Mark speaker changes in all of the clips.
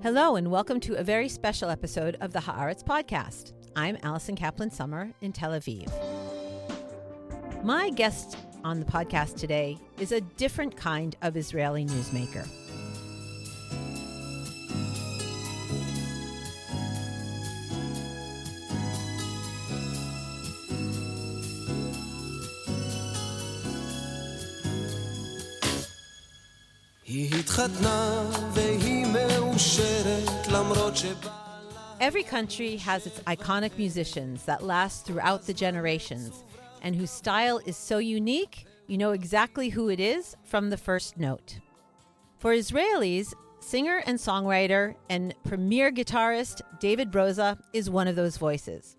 Speaker 1: Hello and welcome to a very special episode of the Haaretz Podcast. I'm Allison Kaplan Sommer in Tel Aviv. My guest on the podcast today is a different kind of Israeli newsmaker. Every country has its iconic musicians that last throughout the generations and whose style is so unique, you know exactly who it is from the first note. For Israelis, singer and songwriter and premier guitarist David Broza is one of those voices.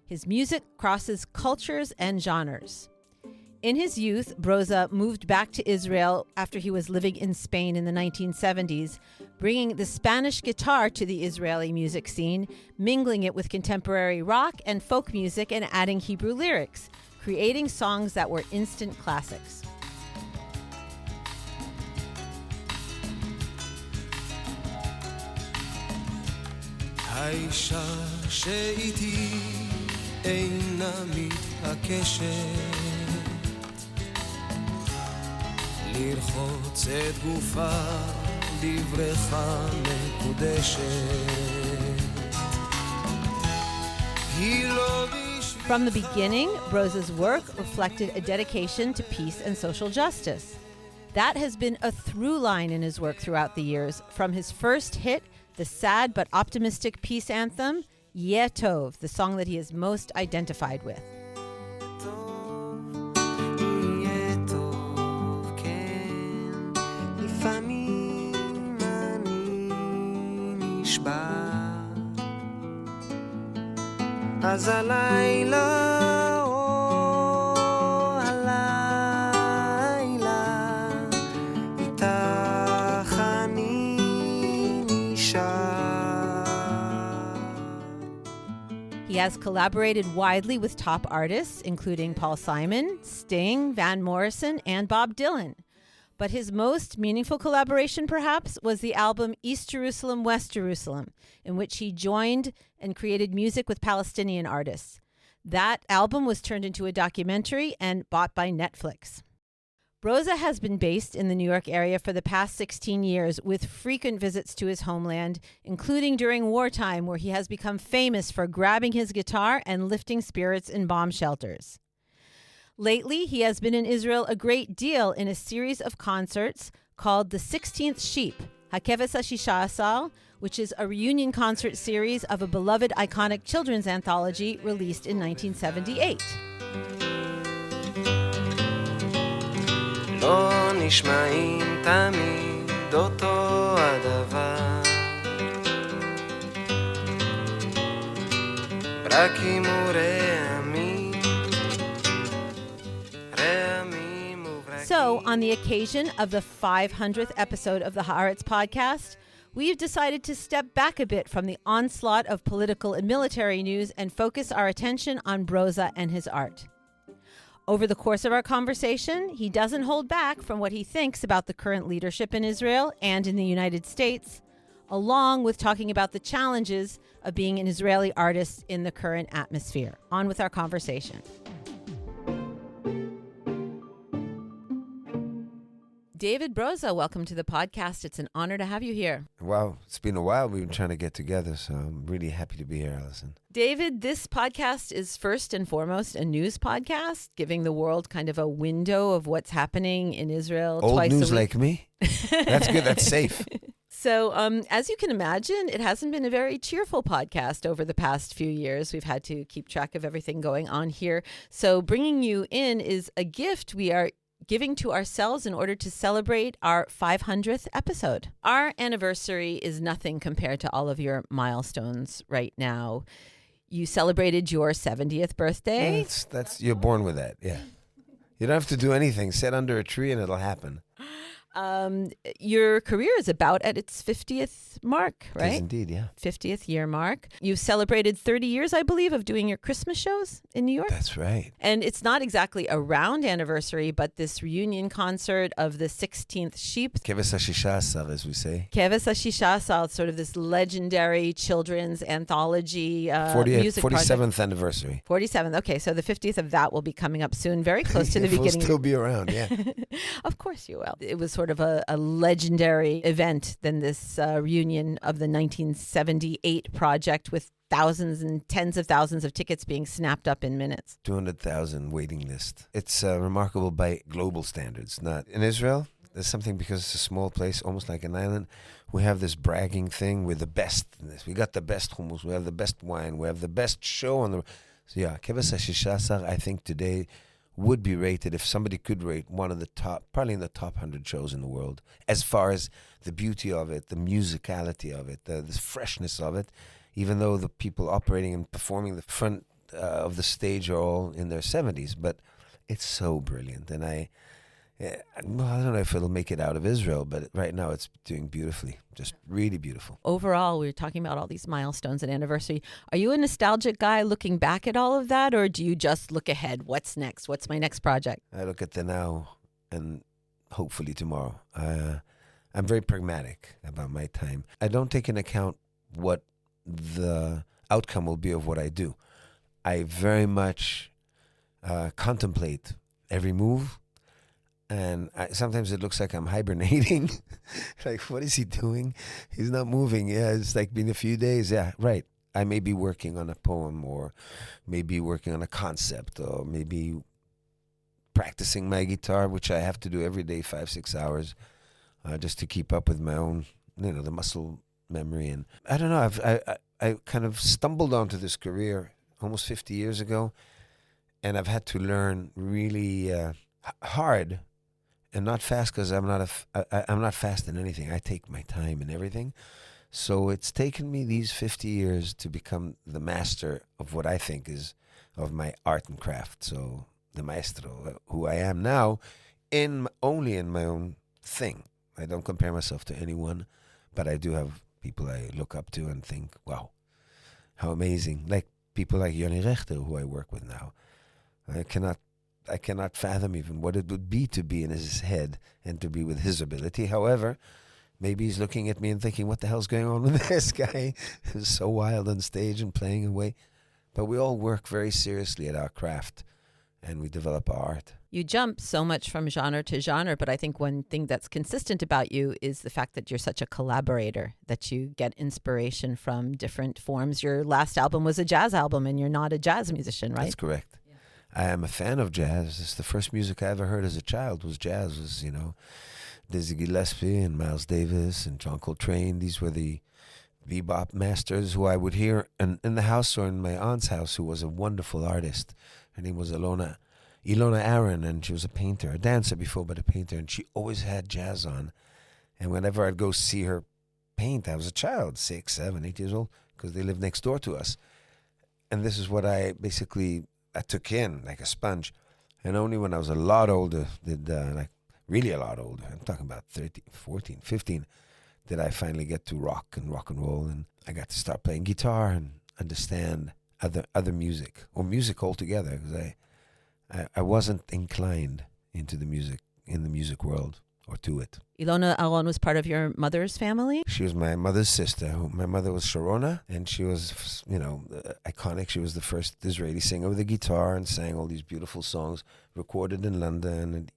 Speaker 1: His music crosses cultures and genres. In his youth, Broza moved back to Israel after he was living in Spain in the 1970s, bringing the Spanish guitar to the Israeli music scene, mingling it with contemporary rock and folk music and adding Hebrew lyrics, creating songs that were instant classics.
Speaker 2: האישה שאיתי אינה מתעקשת לרחוץ את גופה דבריך מקודשת היא לא
Speaker 1: From the beginning, Broza's work reflected a dedication to peace and social justice. That has been a through line in his work throughout the years, from his first hit, the sad but optimistic peace anthem, Yeh Tov, the song that he is most identified with.
Speaker 2: אז הלילה, הלילה, איתך אני נשאר.
Speaker 1: He has collaborated widely with top artists, including Paul Simon, Sting, Van Morrison, and Bob Dylan. But his most meaningful collaboration, perhaps, was the album East Jerusalem, West Jerusalem, in which he joined and created music with Palestinian artists. That album was turned into a documentary and bought by Netflix. Broza has been based in the New York area for the past 16 years, with frequent visits to his homeland, including during wartime, where he has become famous for grabbing his guitar and lifting spirits in bomb shelters. Lately, he has been in Israel a great deal in a series of concerts called The 16th Sheep, Hakeves HaShisha, which is a reunion concert series of a beloved iconic children's anthology released in 1978.
Speaker 2: לא נשמעים תמיד אותו הדבר רק אם הוא רעמים
Speaker 1: So, on the occasion of the 500th episode of the Haaretz Podcast, we've decided to step back a bit from the onslaught of political and military news and focus our attention on Broza and his art. Over the course of our conversation, he doesn't hold back from what he thinks about the current leadership in Israel and in the United States, along with talking about the challenges of being an Israeli artist in the current atmosphere. On with our conversation. David Broza, welcome to the podcast. It's an honor to have you here.
Speaker 3: Wow, it's been a while. We've been trying to get together, so I'm really happy to be here, Allison.
Speaker 1: David, this podcast is first and foremost a news podcast, giving the world kind of a window of what's happening in Israel
Speaker 3: Old
Speaker 1: twice
Speaker 3: news
Speaker 1: a week.
Speaker 3: like me? That's good. That's safe.
Speaker 1: So, as you can imagine, it hasn't been a very cheerful podcast over the past few years. We've had to keep track of everything going on here. So bringing you in is a gift we are giving to ourselves in order to celebrate our 500th episode. Our anniversary is nothing compared to all of your milestones right now. You celebrated your 70th birthday.
Speaker 3: Yeah, that's you're born with that, yeah. You don't have to do anything. Sit under a tree and it'll happen.
Speaker 1: Your career is about at its 50th mark,
Speaker 3: It is
Speaker 1: right?
Speaker 3: indeed, yeah.
Speaker 1: 50th year mark. You've celebrated 30 years, I believe, of doing your Christmas shows in New York.
Speaker 3: That's right.
Speaker 1: And it's not exactly a round anniversary, but this reunion concert of the 16th Sheep.
Speaker 3: Keves HaShishasar, as we say.
Speaker 1: Keves HaShishasar, sort of this legendary children's anthology music project.
Speaker 3: 47th anniversary.
Speaker 1: 47th. Okay, so the 50th of that will be coming up soon, very close to the
Speaker 3: We'll
Speaker 1: beginning.
Speaker 3: still be around, yeah.
Speaker 1: Of course you will. It was sort of a legendary event than this reunion of the 1978 project with thousands and tens of thousands of tickets being snapped up in minutes.
Speaker 3: 200,000 waiting list. It's remarkable by global standards. Not in Israel. There's something, because it's a small place, almost like an island. We have this bragging thing. We're the best in this. We got the best hummus. We have the best wine. We have the best show on the. So yeah, Keves HaShishasar, I think today would be rated, if somebody could rate, one of the top, probably in the top 100 shows in the world, as far as the beauty of it, the musicality of it, the freshness of it, even though the people operating and performing the front of the stage are all in their 70s. But it's so brilliant. And I don't know if it'll make it out of Israel, but right now it's doing beautifully, just really beautiful.
Speaker 1: Overall, we were talking about all these milestones and anniversary. Are you a nostalgic guy looking back at all of that, or do you just look ahead? What's next? What's my next project?
Speaker 3: I look at the now and hopefully tomorrow. I'm very pragmatic about my time. I don't take into account what the outcome will be of what I do. I very much contemplate every move. And sometimes it looks like I'm hibernating. Like, what is he doing? He's not moving. Yeah, it's like been a few days. Yeah, right. I may be working on a poem, or maybe working on a concept, or maybe practicing my guitar, which I have to do every day, 5-6 hours, just to keep up with my own, the muscle memory. And I don't know, I kind of stumbled onto this career almost 50 years ago, and I've had to learn really hard. And not fast, because I'm not fast in anything. I take my time in everything. So it's taken me these 50 years to become the master of what I think is of my art and craft. So the maestro, who I am now, only in my own thing. I don't compare myself to anyone, but I do have people I look up to and think, wow, how amazing. Like people like Yoni Rechter, who I work with now. I cannot fathom even what it would be to be in his head and to be with his ability. However, maybe he's looking at me and thinking, what the hell's going on with this guy? He's so wild on stage and playing away. But we all work very seriously at our craft, and we develop our art.
Speaker 1: You jump so much from genre to genre, but I think one thing that's consistent about you is the fact that you're such a collaborator, that you get inspiration from different forms. Your last album was a jazz album, and you're not a jazz musician, right?
Speaker 3: That's correct. I am a fan of jazz. It's the first music I ever heard as a child was jazz. Was Dizzy Gillespie and Miles Davis and John Coltrane. These were the bebop masters who I would hear in the house or in my aunt's house, who was a wonderful artist. Her name was Ilona Aaron, and she was a painter, a dancer before, but a painter. And she always had jazz on. And whenever I'd go see her paint, I was a child, 6, 7, 8 years old, because they lived next door to us. And this is what I took in like a sponge. And only when I was a lot older, really a lot older, I'm talking about 13, 14, 15, did I finally get to rock and roll. And I got to start playing guitar and understand other music, or music altogether, because I wasn't inclined into the music world or to it.
Speaker 1: Ilona Aaron was part of your mother's family?
Speaker 3: She was my mother's sister. My mother was Sharona, and she was, iconic. She was the first Israeli singer with a guitar and sang all these beautiful songs recorded in London and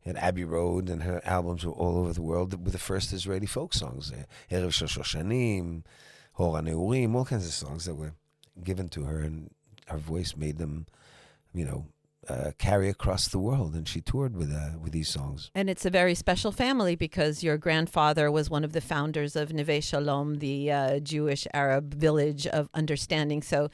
Speaker 3: at Abbey Road, and her albums were all over the world with the first Israeli folk songs. Erev Shel Shoshanim, Hora Neurim, all kinds of songs that were given to her, and her voice made them, carry across the world, and she toured with these songs.
Speaker 1: And it's a very special family, because your grandfather was one of the founders of Neve Shalom, the Jewish Arab village of understanding. So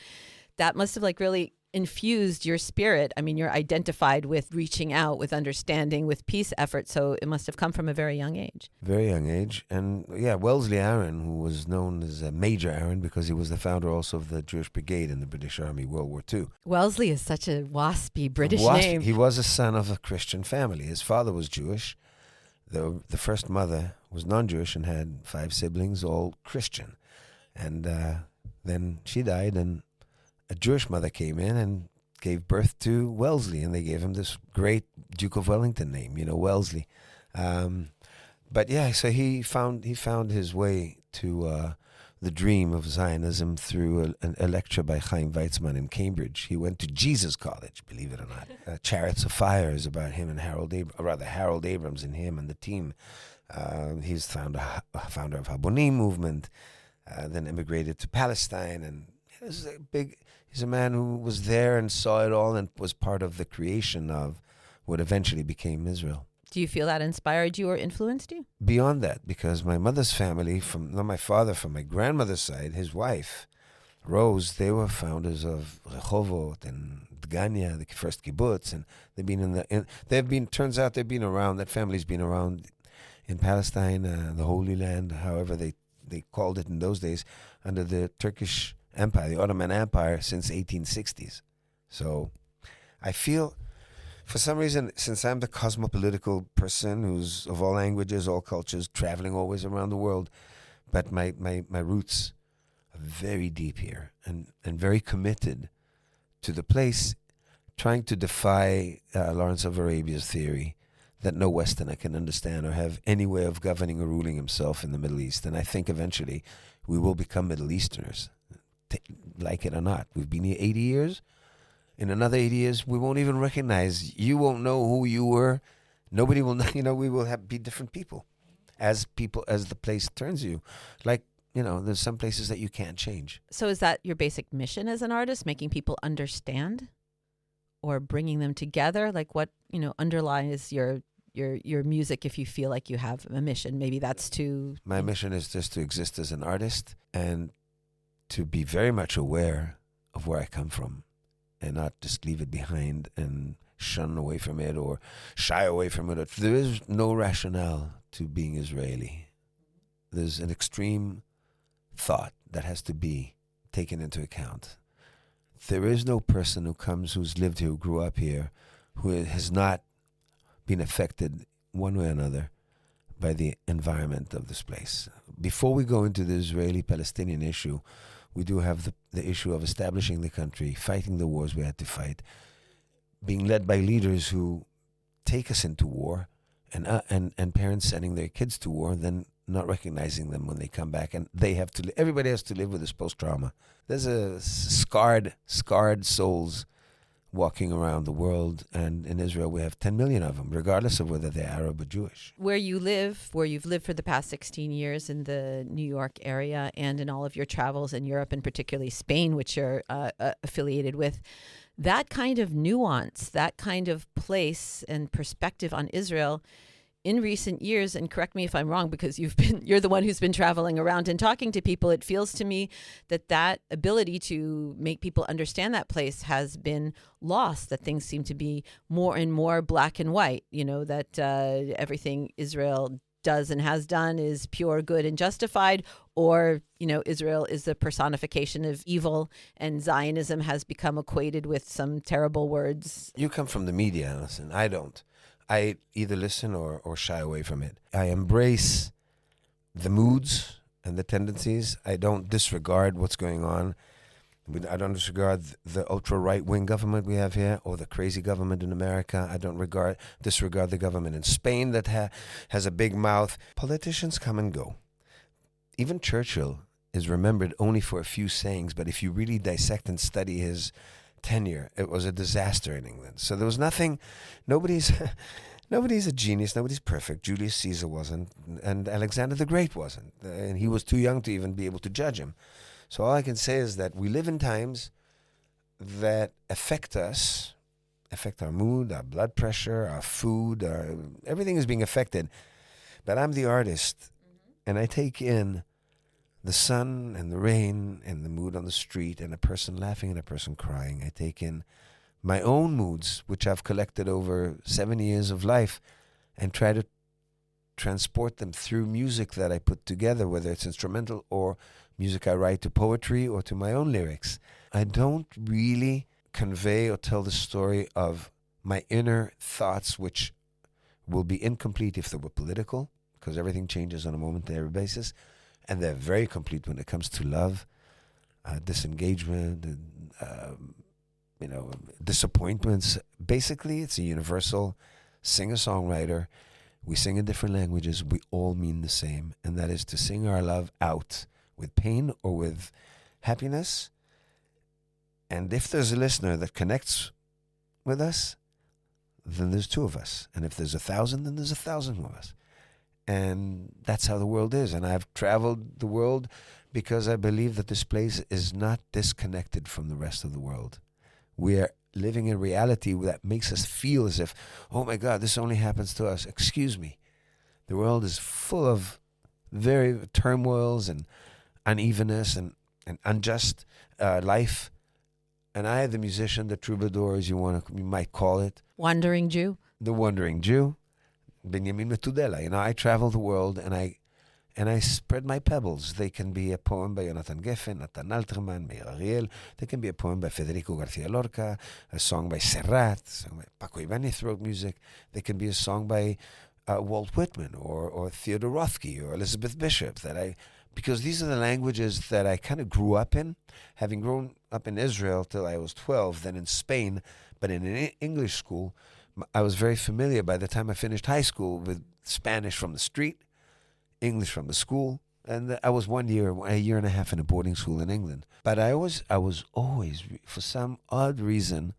Speaker 1: that must have really infused your spirit. I mean, you're identified with reaching out, with understanding, with peace efforts. So it must have come from a very young age.
Speaker 3: Very young age. And Wellesley Aaron, who was known as Major Aaron because he was the founder also of the Jewish Brigade in the British Army, World War II.
Speaker 1: Wellesley is such a waspy British name.
Speaker 3: He was a son of a Christian family. His father was Jewish. The first mother was non-Jewish and had 5 siblings, all Christian. And then she died, and a Jewish mother came in and gave birth to Wellesley, and they gave him this great Duke of Wellington name, Wellesley. But yeah, so he found his way to the dream of Zionism through a lecture by Chaim Weizmann in Cambridge. He went to Jesus College, believe it or not. Chariots of Fire is about him and Harold Abrams and him and the team. He's founder of Habonim movement, then immigrated to Palestine, and he's a man who was there and saw it all and was part of the creation of what eventually became Israel.
Speaker 1: Do you feel that inspired you or influenced you?
Speaker 3: Beyond that, because my mother's family, from my grandmother's side, his wife, Rose, they were founders of Rehovot and Dgania, the first kibbutz, and turns out they've been around, that family's been around in Palestine, the Holy Land, however they called it in those days, under the Turkish Empire, the Ottoman Empire, since 1860s. So I feel, for some reason, since I'm the cosmopolitical person who's of all languages, all cultures, traveling always around the world, but my roots are very deep here and very committed to the place, trying to defy Lawrence of Arabia's theory that no Westerner can understand or have any way of governing or ruling himself in the Middle East. And I think eventually we will become Middle Easterners, like it or not. We've been here 80 years. In another 80 years, we won't even recognize. You won't know who you were. Nobody will know. We will be different people as the place turns you. Like, there's some places that you can't change.
Speaker 1: So is that your basic mission as an artist, making people understand or bringing them together? Like what, underlies your music if you feel like you have a mission? Maybe that's to...
Speaker 3: My mission is just to exist as an artist and to be very much aware of where I come from, and not just leave it behind and shun away from it or shy away from it. There is no rationale to being Israeli. There's an extreme thought that has to be taken into account. There is no person who's lived here, who grew up here, who has not been affected one way or another by the environment of this place. Before we go into the Israeli-Palestinian issue, we do have the issue of establishing the country, fighting the wars we had to fight, being led by leaders who take us into war, and parents sending their kids to war, then not recognizing them when they come back, and everybody has to live with this post-trauma. There's a scarred souls walking around the world, and in Israel we have 10 million of them, regardless of whether they're Arab or Jewish.
Speaker 1: Where you've lived for the past 16 years in the New York area, and in all of your travels in Europe, and particularly Spain, which you're affiliated with, that kind of nuance, that kind of place and perspective on Israel in recent years, and correct me if I'm wrong, because you're the one who's been traveling around and talking to people, it feels to me that ability to make people understand that place has been lost, that things seem to be more and more black and white, that everything Israel does and has done is pure good and justified, or, Israel is the personification of evil and Zionism has become equated with some terrible words.
Speaker 3: You come from the media, Allison. I don't. I either listen or shy away from it. I embrace the moods and the tendencies. I don't disregard what's going on. I don't disregard the ultra-right-wing government we have here or the crazy government in America. I don't disregard the government in Spain that has a big mouth. Politicians come and go. Even Churchill is remembered only for a few sayings, but if you really dissect and study his tenure, it was a disaster in England. So there was nobody's a genius, nobody's perfect. Julius Caesar wasn't, and Alexander the Great wasn't, and he was too young to even be able to judge him. So all I can say is that we live in times that affect us, affect our mood, our blood pressure, our food, everything is being affected. But I'm the artist, and I take in the sun and the rain and the mood on the street and a person laughing and a person crying. I take in my own moods, which I've collected over 7 years of life, and try to transport them through music that I put together, whether it's instrumental or music I write to poetry or to my own lyrics. I don't really convey or tell the story of my inner thoughts, which will be incomplete if they were political, because everything changes on a momentary basis, and they're very complete when it comes to love, disengagement, and disappointments. Basically, it's a universal singer-songwriter. We sing in different languages. We all mean the same, and that is to sing our love out with pain or with happiness. And if there's a listener that connects with us, then there's two of us. And if there's 1,000, then there's 1,000 of us. And that's how the world is. And I've traveled the world because I believe that this place is not disconnected from the rest of the world. We are living in reality that makes us feel as if, oh my God, this only happens to us. Excuse me. The world is full of very turmoils and unevenness and unjust life. And I, the musician, the troubadour, as you might call it.
Speaker 1: Wandering Jew.
Speaker 3: The wandering Jew. Benjamin Metudela. I travel the world and I spread my pebbles. They can be a poem by Jonathan Geffen, Nathan Alterman, Meir Ariel. They can be a poem by Federico Garcia Lorca, a song by Serrat, a song by Paco Ibáñez wrote music. They can be a song by Walt Whitman or Theodore Rothke or Elizabeth Bishop. Because these are the languages that I kind of grew up in, having grown up in Israel till I was 12, then in Spain, but in an English school. I was very familiar by the time I finished high school with Spanish from the street, English from the school, and I was a year and a half in a boarding school in England. But I was always, for some odd reason,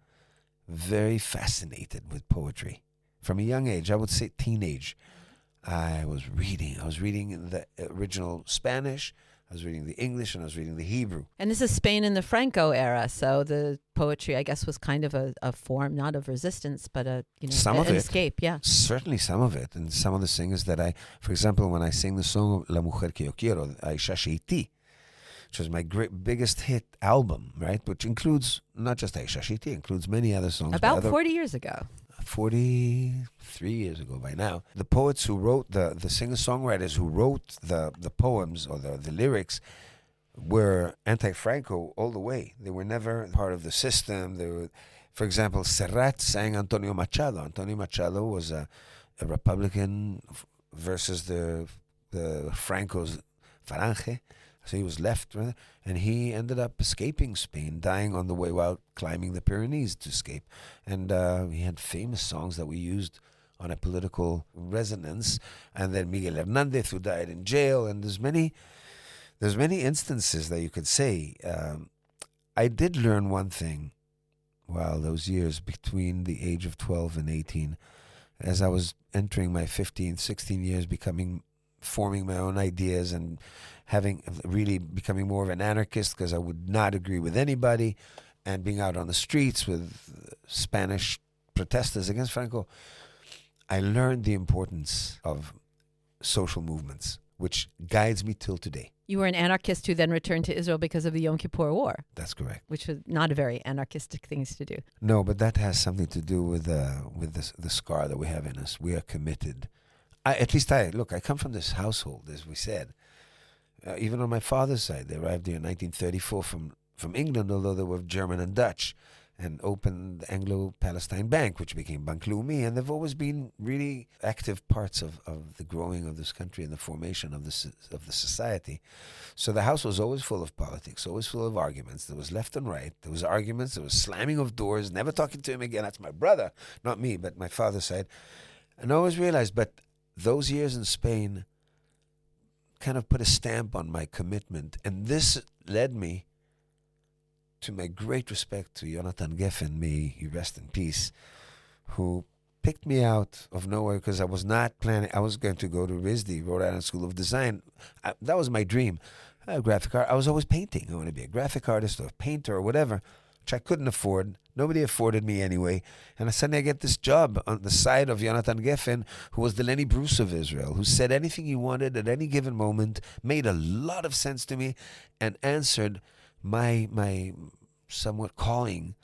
Speaker 3: very fascinated with poetry. From a young age, I would say teenage, I was reading the original Spanish, I was reading the English, and I was reading the Hebrew.
Speaker 1: And this is Spain in the Franco era, so the poetry, I guess, was kind of a form, not of resistance, but an escape, yeah.
Speaker 3: Certainly some of it. And some of the singers that for example, when I sing the song La Mujer que Yo Quiero, Aisha Sheiti, which was my biggest hit album, right? Which includes not just Aisha Sheiti, includes many other songs.
Speaker 1: About 40 years ago.
Speaker 3: 43 years ago by now. The poets who wrote, the singer-songwriters who wrote the poems or the lyrics were anti-Franco all the way. They were never part of the system. They were, for example, Serrat sang Antonio Machado. Antonio Machado was a Republican versus the Franco's Falange. So he was left, right? And he ended up escaping Spain, dying on the way while climbing the Pyrenees to escape. And he had famous songs that we used on a political resonance. And then Miguel Hernandez, who died in jail. And there's many instances that you could say. I did learn one thing while those years between the age of 12 and 18, as I was entering my 15, 16 years, forming my own ideas and becoming more of an anarchist because I would not agree with anybody, and being out on the streets with Spanish protesters against Franco, I learned the importance of social movements, which guides me till today.
Speaker 1: You were an anarchist who then returned to Israel because of the Yom Kippur War.
Speaker 3: That's correct.
Speaker 1: Which was not a very anarchistic thing to do.
Speaker 3: No, but that has something to do with the scar that we have in us. We are committed. I come from this household, as we said. Even on my father's side, they arrived here in 1934 from England, although they were German and Dutch, and opened the Anglo-Palestine Bank, which became Bank Leumi, and they've always been really active parts of the growing of this country and the formation of the society. So the house was always full of politics, always full of arguments. There was left and right. There was arguments. There was slamming of doors, never talking to him again. That's my brother, not me, but my father's side. And I always realized, but those years in Spain kind of put a stamp on my commitment. And this led me to my great respect to Jonathan Geffen, may he rest in peace, who picked me out of nowhere because I was not planning. I was going to go to RISD, Rhode Island School of Design. That was my dream. Graphic art. I was always painting. I wanted to be a graphic artist or a painter or whatever, which I couldn't afford. Nobody afforded me anyway. And suddenly I get this job on the side of Jonathan Geffen, who was the Lenny Bruce of Israel, who said anything he wanted at any given moment, made a lot of sense to me, and answered my somewhat calling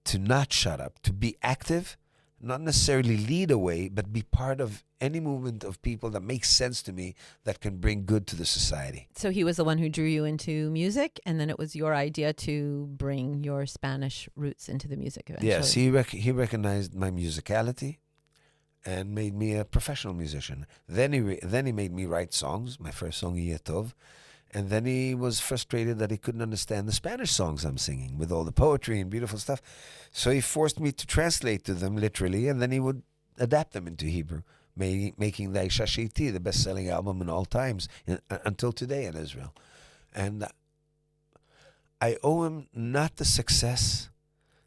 Speaker 3: to not shut up, to be active, not necessarily lead a way, but be part of any movement of people that makes sense to me that can bring good to the society.
Speaker 1: So he was the one who drew you into music, and then it was your idea to bring your Spanish roots into the music eventually.
Speaker 3: Yes, he recognized my musicality, and made me a professional musician. Then he made me write songs, my first song, Yeh Tov. And then he was frustrated that he couldn't understand the Spanish songs I'm singing with all the poetry and beautiful stuff. So he forced me to translate to them literally, and then he would adapt them into Hebrew, making the Isha Sheiti the best-selling album in all times until today in Israel. And I owe him not the success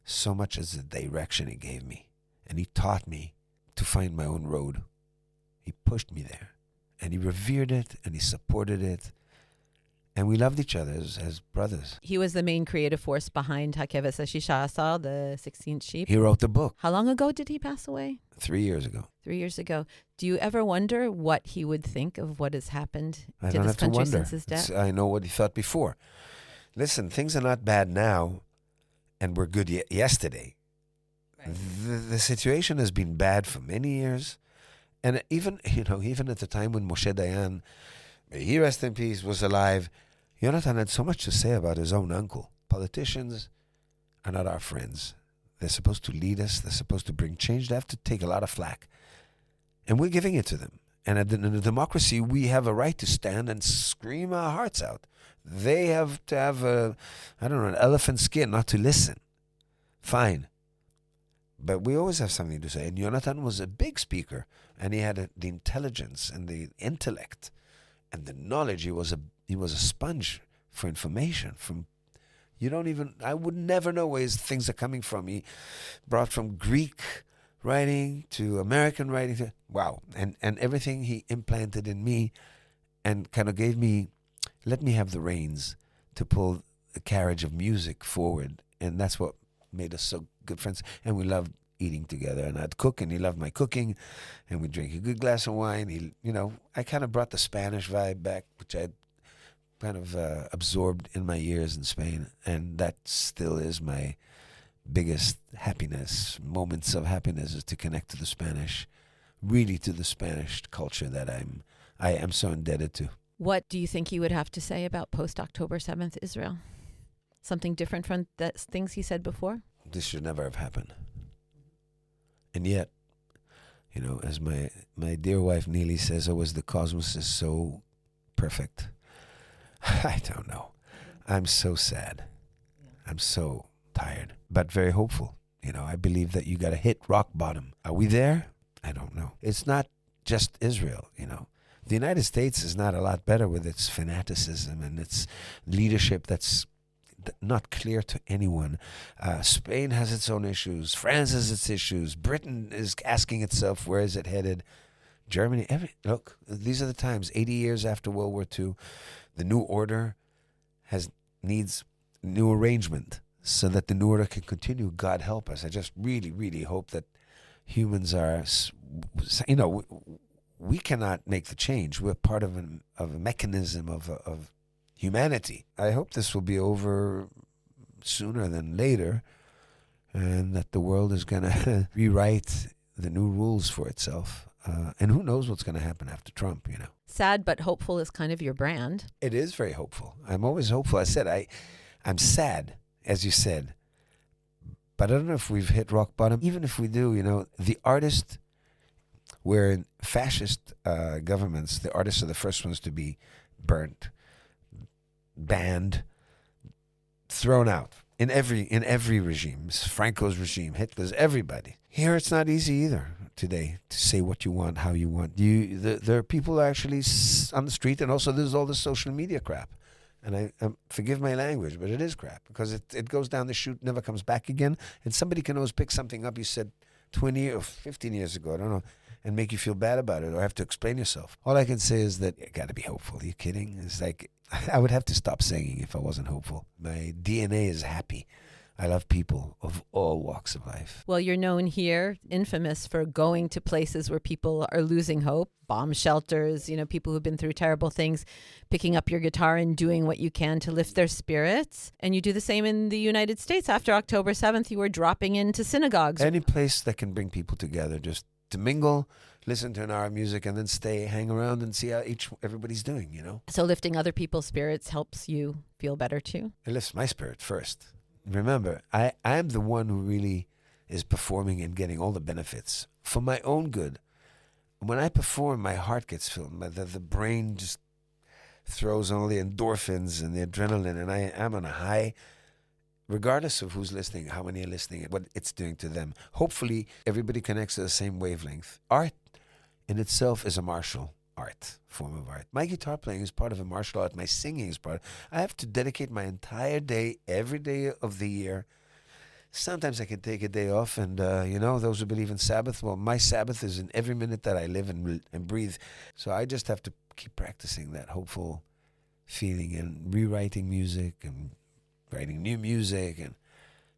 Speaker 3: so much as the direction he gave me. And he taught me to find my own road. He pushed me there. And he revered it, and he supported it. And we loved each other as brothers.
Speaker 1: He was the main creative force behind Hakeves HaShisha Asar, the 16th sheep.
Speaker 3: He wrote the book.
Speaker 1: How long ago did he pass away?
Speaker 3: 3 years ago.
Speaker 1: 3 years ago. Do you ever wonder what he would think of what has happened
Speaker 3: I
Speaker 1: to
Speaker 3: don't
Speaker 1: this
Speaker 3: have to
Speaker 1: country
Speaker 3: wonder.
Speaker 1: since his death?
Speaker 3: I know what he thought before. Listen, things are not bad now, and were good yesterday.
Speaker 1: Right.
Speaker 3: The situation has been bad for many years. And even at the time when Moshe Dayan, may he rest in peace, was alive, Yonatan had so much to say about his own uncle. Politicians are not our friends. They're supposed to lead us. They're supposed to bring change. They have to take a lot of flack. And we're giving it to them. And in a democracy, we have a right to stand and scream our hearts out. They have to have an elephant skin not to listen. Fine. But we always have something to say. And Yonatan was a big speaker. And he had the intelligence and the intellect and the knowledge. He was a sponge for information. I would never know where his things are coming from. He brought from Greek writing to American writing. Wow. And everything he implanted in me and kind of let me have the reins to pull the carriage of music forward. And that's what made us so good friends. And we loved eating together. And I'd cook, and he loved my cooking. And we'd drink a good glass of wine. I kind of brought the Spanish vibe back, which I'd kind of absorbed in my years in Spain. And that still is my biggest happiness. Moments of happiness is to connect to the Spanish, really to the Spanish culture that I am so indebted to.
Speaker 1: What do you think he would have to say about post-October 7th Israel? Something different from the things he said before?
Speaker 3: This should never have happened. And yet, as my dear wife Neely says, the cosmos is so perfect. I don't know. I'm so sad. I'm so tired, but very hopeful. I believe that you got to hit rock bottom. Are we there? I don't know. It's not just Israel, The United States is not a lot better with its fanaticism and its leadership that's not clear to anyone. Spain has its own issues. France has its issues. Britain is asking itself, where is it headed? Germany, look, these are the times. 80 years after World War II, the new order needs new arrangement so that the new order can continue. God help us. I just really, really hope that humans are, we cannot make the change. We're part of a mechanism of humanity. I hope this will be over sooner than later, and that the world is going to rewrite the new rules for itself. And who knows what's going to happen after Trump,
Speaker 1: Sad but hopeful is kind of your brand.
Speaker 3: It is very hopeful. I'm always hopeful. I said, I'm sad, as you said. But I don't know if we've hit rock bottom. Even if we do, the artists, where in fascist governments, the artists are the first ones to be burnt, banned, thrown out in every regime. Franco's regime, Hitler's, everybody. Here it's not easy either today to say what you want, how you want. There are people actually on the street, and also there's all the social media crap. And I forgive my language, but it is crap, because it goes down the chute, never comes back again. And somebody can always pick something up you said 20 or 15 years ago, I don't know, and make you feel bad about it or have to explain yourself. All I can say is that you got to be hopeful. Are you kidding? It's like, I would have to stop singing if I wasn't hopeful. My DNA is happy. I love people of all walks of life.
Speaker 1: Well, you're known here, infamous for going to places where people are losing hope, bomb shelters, people who've been through terrible things, picking up your guitar and doing what you can to lift their spirits. And you do the same in the United States. After October 7th, you were dropping into synagogues.
Speaker 3: Any place that can bring people together, just to mingle, listen to an hour of music, and then hang around and see how everybody's doing,
Speaker 1: So lifting other people's spirits helps you feel better too?
Speaker 3: It lifts my spirit first. Remember, I am the one who really is performing and getting all the benefits for my own good. When I perform, my heart gets filled. The brain just throws all the endorphins and the adrenaline, and I am on a high, regardless of who's listening, how many are listening, what it's doing to them. Hopefully, everybody connects to the same wavelength. Art in itself is a martial form of art. My guitar playing is part of a martial art. My singing is part. I have to dedicate my entire day, every day of the year. Sometimes I can take a day off, and those who believe in Sabbath, well, my Sabbath is in every minute that I live and breathe. So I just have to keep practicing that hopeful feeling and rewriting music and writing new music and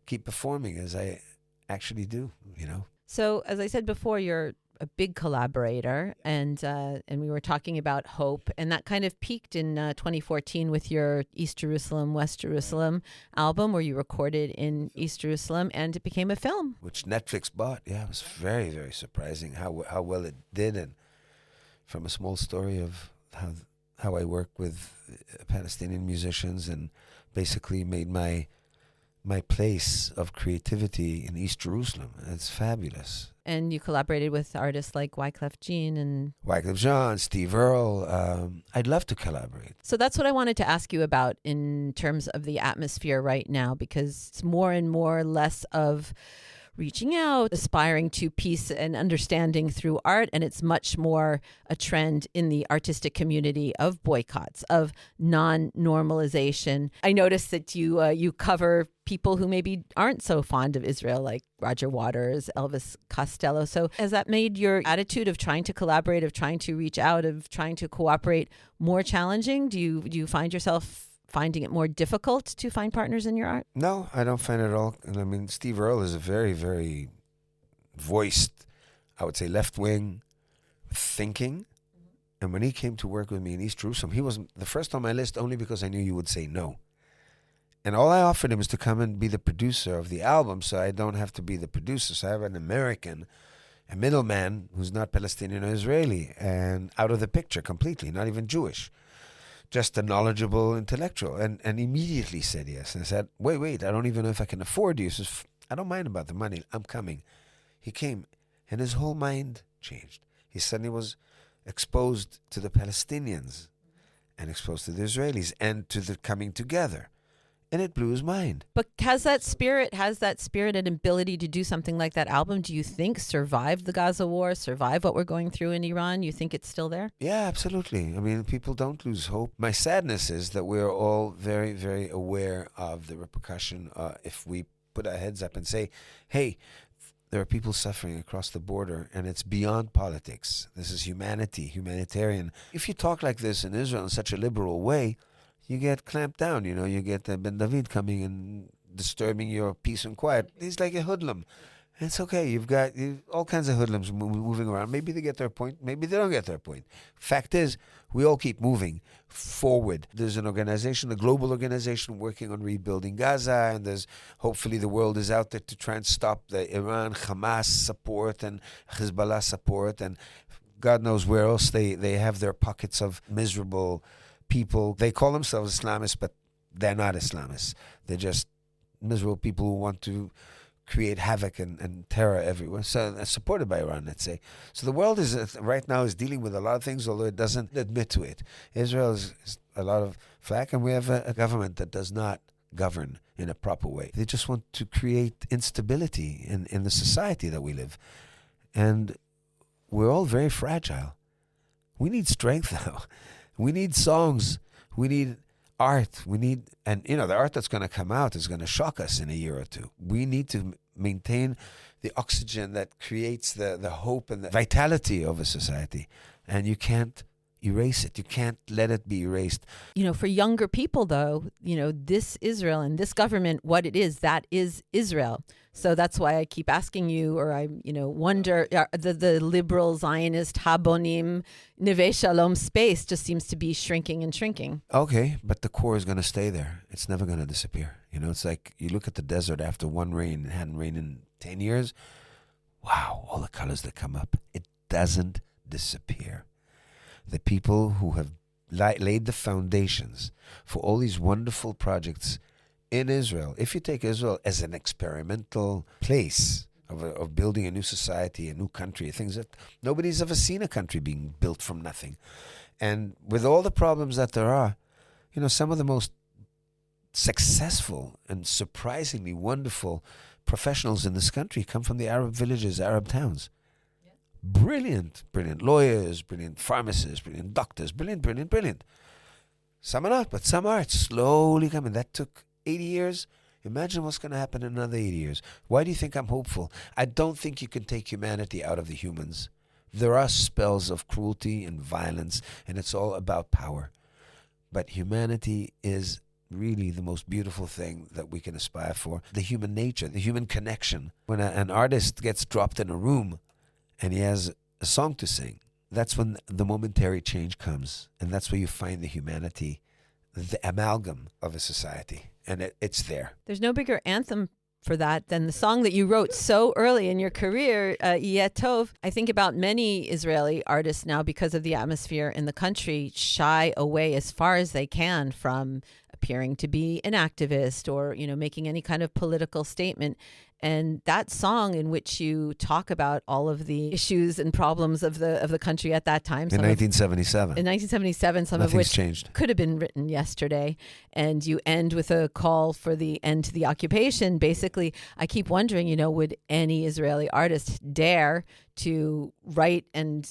Speaker 3: keep performing as I actually do,
Speaker 1: So, as I said before, you're a big collaborator, and we were talking about hope, and that kind of peaked in 2014 with your East Jerusalem, West Jerusalem album, where you recorded in East Jerusalem, and it became a film,
Speaker 3: which Netflix bought. Yeah, it was very, very surprising how well it did, and from a small story of how I work with Palestinian musicians and basically made my place of creativity in East Jerusalem. It's fabulous.
Speaker 1: And you collaborated with artists like Wyclef Jean and
Speaker 3: Wyclef Jean, Steve Earle. I'd love to collaborate.
Speaker 1: So that's what I wanted to ask you about in terms of the atmosphere right now, because it's more and more less of reaching out, aspiring to peace and understanding through art. And it's much more a trend in the artistic community of boycotts, of non-normalization. I noticed that you cover people who maybe aren't so fond of Israel, like Roger Waters, Elvis Costello. So has that made your attitude of trying to collaborate, of trying to reach out, of trying to cooperate more challenging? Do you find yourself finding it more difficult to find partners in your art?
Speaker 3: No, I don't find it at all. And I mean, Steve Earle is a very, very voiced, I would say, left-wing thinking. And when he came to work with me in East Jerusalem, he wasn't the first on my list only because I knew you would say no. And all I offered him is to come and be the producer of the album, so I don't have to be the producer. So I have an American, a middleman who's not Palestinian or Israeli, and out of the picture completely, not even Jewish. Just a knowledgeable intellectual, and immediately said yes. And I said, wait, I don't even know if I can afford you. He says, I don't mind about the money. I'm coming. He came, and his whole mind changed. He suddenly was exposed to the Palestinians and exposed to the Israelis and to the coming together. And it blew his mind.
Speaker 1: But has that spirit and ability to do something like that album, do you think, survived the Gaza war, survived what we're going through in Iran? You think it's still there?
Speaker 3: Yeah, absolutely. I mean, people don't lose hope. My sadness is that we're all very, very aware of the repercussion if we put our heads up and say, hey, there are people suffering across the border, and it's beyond politics. This is humanitarian. If you talk like this in Israel in such a liberal way, you get clamped down, you get Ben David coming and disturbing your peace and quiet. He's like a hoodlum. And it's okay. You've got all kinds of hoodlums moving around. Maybe they get their point. Maybe they don't get their point. Fact is, we all keep moving forward. There's an organization, a global organization working on rebuilding Gaza, and there's hopefully the world is out there to try and stop the Iran, Hamas support and Hezbollah support, and God knows where else they have their pockets of miserable people. They call themselves Islamists, but they're not Islamists. They're just miserable people who want to create havoc and terror everywhere. So supported by Iran, let's say. So the world is right now is dealing with a lot of things, although it doesn't admit to it. Israel is a lot of flack, and we have a government that does not govern in a proper way. They just want to create instability in the society that we live. And we're all very fragile. We need strength now. We need songs. We need art. And the art that's going to come out is going to shock us in a year or two. We need to maintain the oxygen that creates the hope and the vitality of a society. And you can't erase it. You can't let it be erased.
Speaker 1: For younger people, though, this Israel and this government, what it is, that is Israel. So that's why I keep asking you, or I, wonder, the liberal Zionist Habonim Neve Shalom space just seems to be shrinking and shrinking.
Speaker 3: Okay, but the core is going to stay there. It's never going to disappear. It's like you look at the desert after one rain. It hadn't rained in 10 years. Wow, all the colors that come up. It doesn't disappear. The people who have laid the foundations for all these wonderful projects in Israel. If you take Israel as an experimental place of building a new society, a new country, things that nobody's ever seen a country being built from nothing. And with all the problems that there are, some of the most successful and surprisingly wonderful professionals in this country come from the Arab villages, Arab towns. Yeah. Brilliant lawyers, brilliant pharmacists, brilliant doctors, brilliant. Some are not, but some are. It's slowly coming. That took 80 years. Imagine what's going to happen in another 80 years. Why do you think I'm hopeful? I don't think you can take humanity out of the humans. There are spells of cruelty and violence, and it's all about power. But humanity is really the most beautiful thing that we can aspire for. The human nature, the human connection. When an artist gets dropped in a room and he has a song to sing, that's when the momentary change comes. And that's where you find the humanity, the amalgam of a society. And it's there.
Speaker 1: There's no bigger anthem for that than the song that you wrote so early in your career, Yeh Tov. I think about many Israeli artists now, because of the atmosphere in the country, shy away as far as they can from appearing to be an activist or, making any kind of political statement. And that song, in which you talk about all of the issues and problems of the country at that time.
Speaker 3: In 1977.
Speaker 1: In 1977, some
Speaker 3: Nothing's
Speaker 1: of which
Speaker 3: changed.
Speaker 1: Could have been written yesterday. And you end with a call for the end to the occupation. Basically, I keep wondering, would any Israeli artist dare to write and,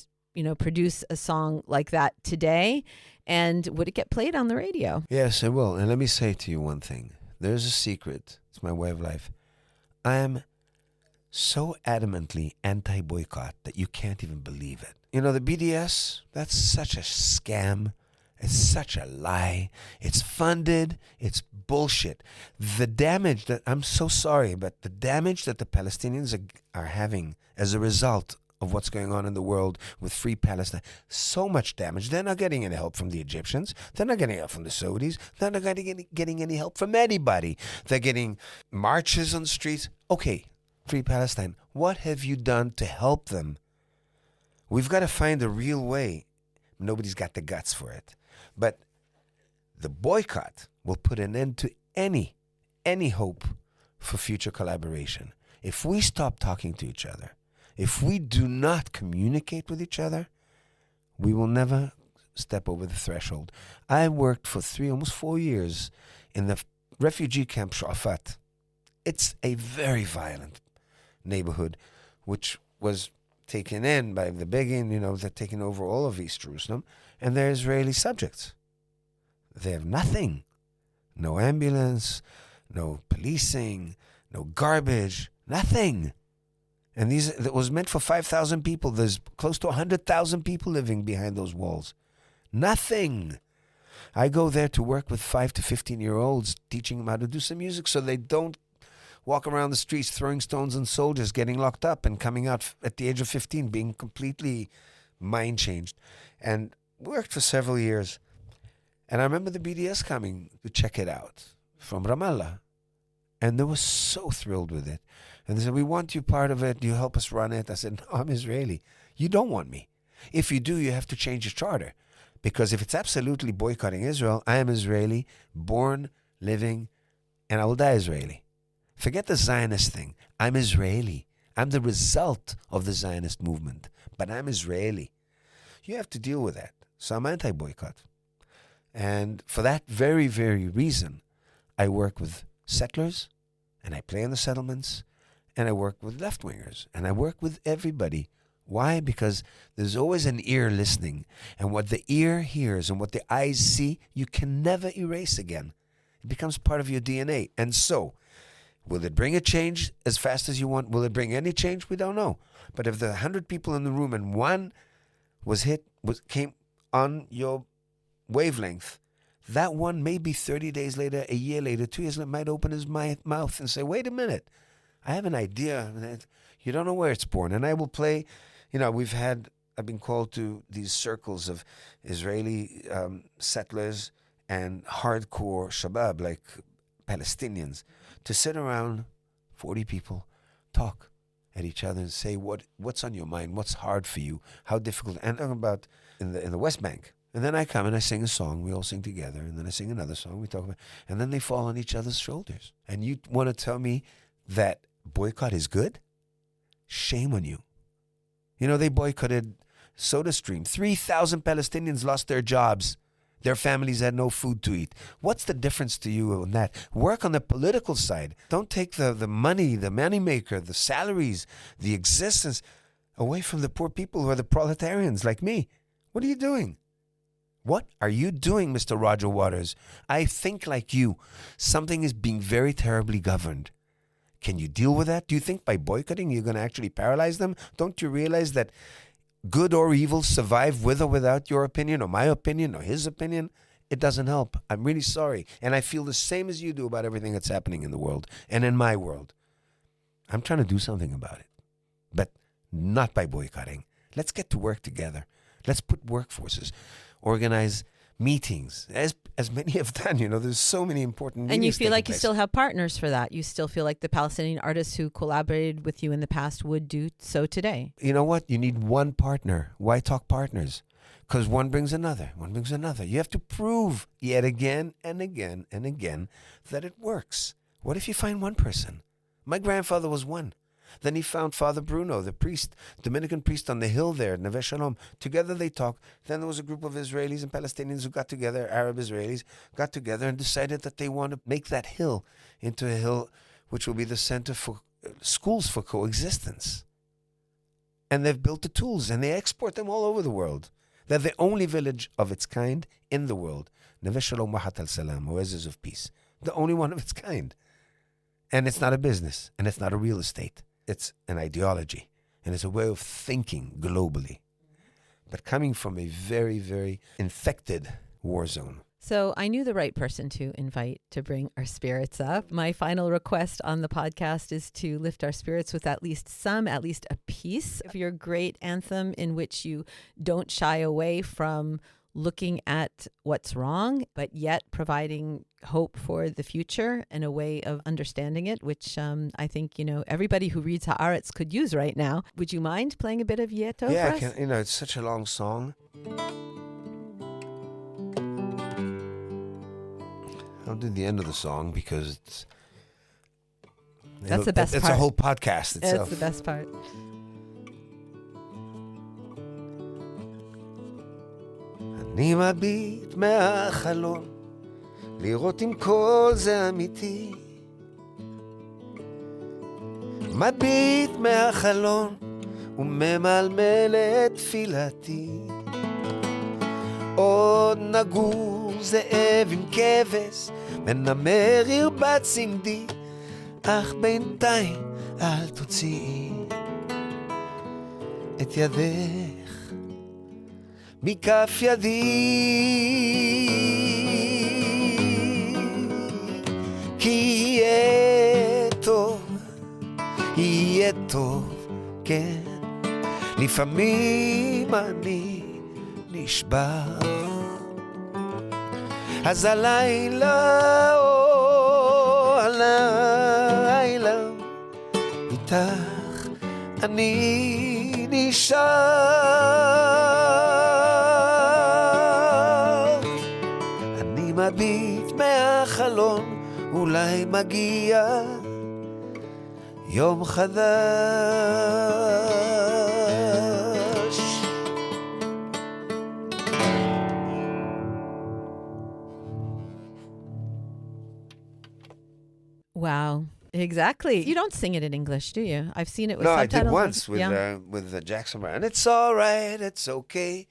Speaker 1: produce a song like that today? And would it get played on the radio?
Speaker 3: Yes, it will. And let me say to you one thing. There's a secret. It's my way of life. I am so adamantly anti-boycott that you can't even believe it. The BDS, that's such a scam. It's such a lie. It's funded. It's bullshit. The damage that, I'm so sorry, but the damage that the Palestinians are having as a result of what's going on in the world with free Palestine, so much damage. They're not getting any help from the Egyptians. They're not getting help from the Saudis. They're not getting any help from anybody. They're getting marches on the streets. Okay, free Palestine. What have you done to help them? We've got to find a real way. Nobody's got the guts for it. But the boycott will put an end to any hope for future collaboration. If we stop talking to each other, if we do not communicate with each other, we will never step over the threshold. I worked for almost 4 years in the refugee camp Shu'afat. It's a very violent neighborhood, which was taken in by the Begin, they're taking over all of East Jerusalem, and they're Israeli subjects. They have nothing. No ambulance, no policing, no garbage, nothing. And it was meant for 5,000 people. There's close to 100,000 people living behind those walls. Nothing. I go there to work with 5 to 15-year-olds, teaching them how to do some music so they don't walk around the streets throwing stones on soldiers, getting locked up and coming out at the age of 15, being completely mind changed. And worked for several years. And I remember the BDS coming to check it out from Ramallah. And they were so thrilled with it. And they said, we want you part of it. Do you help us run it? I said, no, I'm Israeli. You don't want me. If you do, you have to change your charter. Because if it's absolutely boycotting Israel, I am Israeli, born, living, and I will die Israeli. Forget the Zionist thing. I'm Israeli. I'm the result of the Zionist movement. But I'm Israeli. You have to deal with that. So I'm anti-boycott. And for that very, very reason, I work with settlers, and I play in the settlements, and I work with left-wingers, and I work with everybody. Why? Because there's always an ear listening, and what the ear hears and what the eyes see, you can never erase again. It becomes part of your DNA. And so, will it bring a change as fast as you want? Will it bring any change? We don't know. But if there are 100 people in the room and one came on your wavelength, that one maybe 30 days later, a year later, 2 years later, might open his mouth and say, wait a minute, I have an idea. You don't know where it's born. And I will play, I've been called to these circles of Israeli settlers and hardcore Shabab, like Palestinians, to sit around, 40 people, talk at each other and say, what's on your mind? What's hard for you? How difficult? And I'm talking about in the West Bank. And then I come and I sing a song. We all sing together. And then I sing another song. We talk about, and then they fall on each other's shoulders. And you want to tell me that boycott is good? Shame on you. You know, they boycotted SodaStream. 3,000 Palestinians lost their jobs. Their families had no food to eat. What's the difference to you on that? Work on the political side. Don't take the money, the moneymaker, the salaries, the existence away from the poor people who are the proletarians like me. What are you doing? What are you doing, Mr. Roger Waters? I think like you. Something is being very terribly governed. Can you deal with that? Do you think by boycotting you're going to actually paralyze them? Don't you realize that good or evil survive with or without your opinion or my opinion or his opinion? It doesn't help. I'm really sorry. And I feel the same as you do about everything that's happening in the world and in my world. I'm trying to do something about it, but not by boycotting. Let's get to work together. Let's put workforces, organize meetings, as many have done. You know, there's so many important meetings.
Speaker 1: And you feel like you
Speaker 3: place.
Speaker 1: still have partners for that. You still feel like the Palestinian artists who collaborated with you in the past would do so today.
Speaker 3: You know what? You need one partner. Why talk partners? Because one brings another. One brings another. You have to prove yet again and again and again that it works. What if you find one person? My grandfather was one. Then he found Father Bruno, the priest, Dominican priest on the hill there, Neve Shalom. Together they talked. Then there was a group of Israelis and Palestinians who got together, Arab Israelis, got together and decided that they want to make that hill into a hill which will be the center for schools for coexistence. And they've built the tools and they export them all over the world. They're the only village of its kind in the world. Neve Shalom Wahat al-Salam, oasis of peace. The only one of its kind. And it's not a business and it's not a real estate. It's an ideology, and it's a way of thinking globally, but coming from a very, very infected war zone.
Speaker 1: So I knew the right person to invite to bring our spirits up. My final request on the podcast is to lift our spirits with at least a piece of your great anthem in which you don't shy away from looking at what's wrong, but yet providing hope for the future and a way of understanding it, which I think, you know, everybody who reads Haaretz could use right now. Would you mind playing a bit of Yeto
Speaker 3: Yeah,
Speaker 1: for
Speaker 3: I
Speaker 1: us?
Speaker 3: can, you know, it's such a long song. I'll do the end of the song because
Speaker 1: That's the best
Speaker 3: it's
Speaker 1: part.
Speaker 3: a whole podcast itself.
Speaker 1: That's the best part.
Speaker 2: אני מביט מהחלון, לראות אם כל זה אמיתי. מביט מהחלון, וממלמל את תפילתי. עוד נגור זאב עם כבש, מנמר ירבץ צמדי, אך בינתיים אל תוציאי את ידך מכף ידי, כי יהיה טוב, כן, לפעמים אני נשבר, אז הלילה, הלילה, איתך אני נשאר. אני מביט מהחלון, אולי מגיע יום חדש.
Speaker 1: Wow. Exactly. You don't sing it in English, do you? I've seen it with
Speaker 3: No, I
Speaker 1: subtitles.
Speaker 3: did once with Jackson Brown. It's all right, it's okay.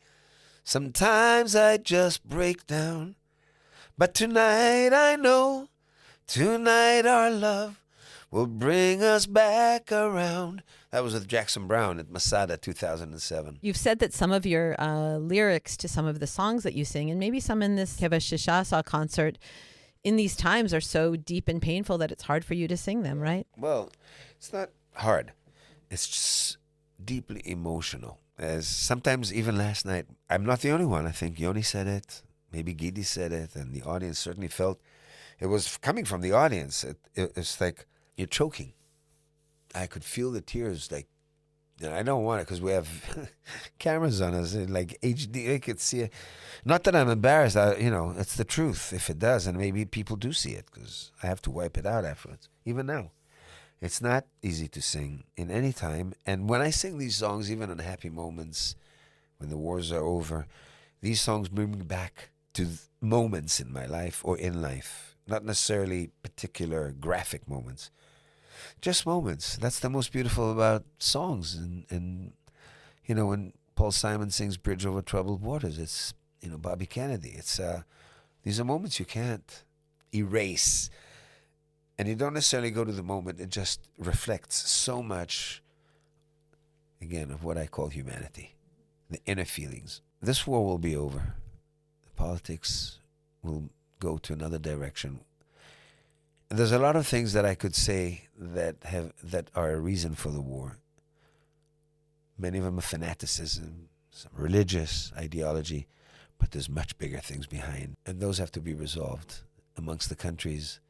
Speaker 3: Sometimes I just break down. But tonight I know, tonight our love will bring us back around. That was with Jackson Brown at Masada 2007.
Speaker 1: You've said that some of your lyrics to some of the songs that you sing, and maybe some in this Kevesh Shishasa concert, in these times are so deep and painful that it's hard for you to sing them, right?
Speaker 3: Well, it's not hard. It's just deeply emotional. As sometimes, even last night, I'm not the only one. I think Yoni said it, maybe Gidi said it, and the audience certainly felt it was coming from the audience. It's like you're choking. I could feel the tears. Like, I don't want it because we have cameras on us, like HD. I could see it. Not that I'm embarrassed. It's the truth. If it does, and maybe people do see it because I have to wipe it out afterwards. Even now, It's not easy to sing in any time. And when I sing these songs, even in happy moments, when the wars are over, these songs bring me back to moments in my life or in life. Not necessarily particular graphic moments. Just moments. That's the most beautiful about songs. And you know, when Paul Simon sings Bridge Over Troubled Waters, it's, you know, Bobby Kennedy. It's these are moments you can't erase. And you don't necessarily go to the moment. It just reflects so much, again, of what I call humanity, the inner feelings. This war will be over. The politics will go to another direction. There's a lot of things that I could say that are a reason for the war. Many of them are fanaticism, some religious ideology, but there's much bigger things behind. And those have to be resolved amongst the countries,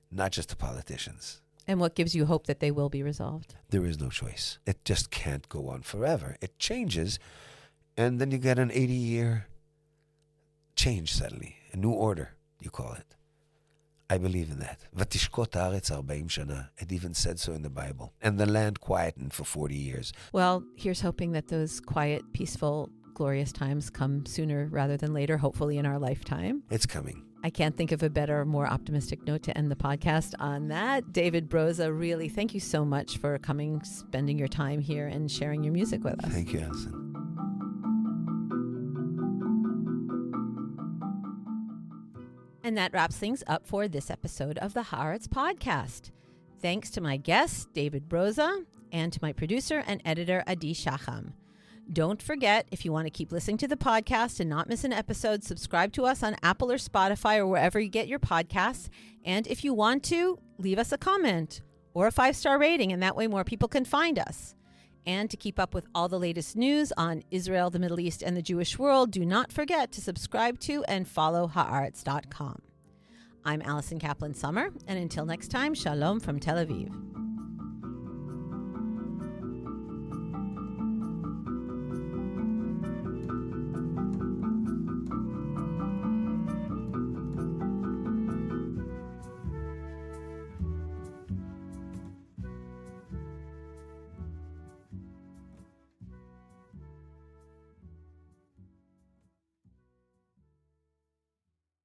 Speaker 3: not just the politicians.
Speaker 1: And what gives you hope that they will be resolved?
Speaker 3: There is no choice. It just can't go on forever. It changes, and then you get an 80-year change suddenly, a new order, you call it. I believe in that. Vatishkot Haaretz 40 shana. It even said so in the Bible. And the land quietened for 40 years.
Speaker 1: Well, here's hoping that those quiet, peaceful, glorious times come sooner rather than later, hopefully in our lifetime.
Speaker 3: It's coming.
Speaker 1: I can't think of a better, more optimistic note to end the podcast on that. David Broza, really, thank you so much for coming, spending your time here, and sharing your music with us.
Speaker 3: Thank you, Allison.
Speaker 1: And that wraps things up for this episode of the Haaretz Podcast. Thanks to my guest, David Broza, and to my producer and editor, Adi Shacham. Don't forget, if you want to keep listening to the podcast and not miss an episode, subscribe to us on Apple or Spotify or wherever you get your podcasts. And if you want to, leave us a comment or a 5-star rating, and that way more people can find us. And to keep up with all the latest news on Israel, the Middle East, and the Jewish world, do not forget to subscribe to and follow Haaretz.com. I'm Allison Kaplan Sommer, and until next time, shalom from Tel Aviv.